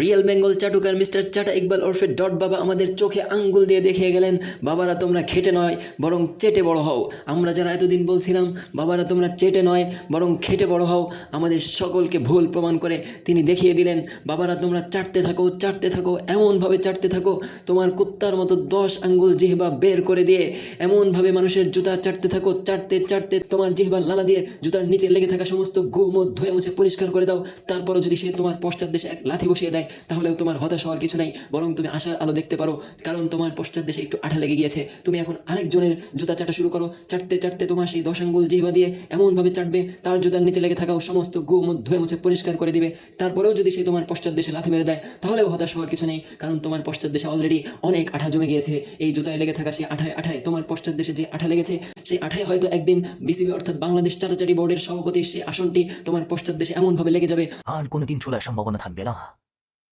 Real Bengal চাটুকার mister চাটা ইকবাল ওরফে dot বাবা আমাদের চোখে আঙ্গুল দিয়ে দেখিয়ে গেলেন, বাবারা তোমরা খেটে নয় বরং চেটে বড় হও। আমরা যারা এতদিন বলছিলাম বাবারা তোমরা চেটে নয় বরং খেটে বড় হও, আমাদের সকলকে ভুল প্রমাণ করে তিনি দেখিয়ে দিলেন, বাবারা তোমরা চাটতে থাকো এমনভাবে চাটতে থাকো তোমার কুত্তার মতো 10 আঙ্গুল জিহ্বা বের করে দিয়ে এমনভাবে মানুষের জুতা চাটতে থাকো, চাটতে চাটতে তোমার জিহ্বার লালা দিয়ে জুতার নিচে লেগে থাকা সমস্ত গোমদ ধুয়ে মুছে পরিষ্কার করে দাও। তারপরও যদি সে তোমার পশ্চাৎ দেশে এক লাথি বসিয়ে দেয় তাহলেও তোমার হতাশ হওয়ার কিছু নেই, বরং তুমি আশার আলো দেখতে পারো, কারণ তোমার পশ্চাৎ দেশে একটু আঠা লেগে গিয়েছে। তুমি এখন আরেকজনের জুতা চাটা শুরু করো, চাটতে চাটতে তোমার সেই 10 আঙ্গুল জিহ্বা দিয়ে এমনভাবে চাটবে তার জুতার নিচে লেগে থাকাও সমস্ত গোমদ ধুয়ে মুছে পরিষ্কার করে দিবে। তারপরেও যদি সে তোমার পশ্চাৎ দেশে লাথি মেরে দেয় তাহলেও হতাশ হওয়ার কিছু নেই, কারণ তোমার পশ্চাৎ দেশে অলরেডি অনেক আঠা জমে গিয়েছে। এই জুতায় লেগে থাকা সেই আঠায় তোমার পশ্চাৎ দেশে যে আঠা লেগেছে সেই আঠায় হয়তো একদিন বিসিবি অর্থাৎ বাংলাদেশ চাটাচাটি বোর্ডের সভাপতির সেই আসনটি তোমার পশ্চাৎ দেশে এমনভাবে লেগে যাবে আর কোনোদিন ছোড়ার সম্ভাবনা থাকবে না।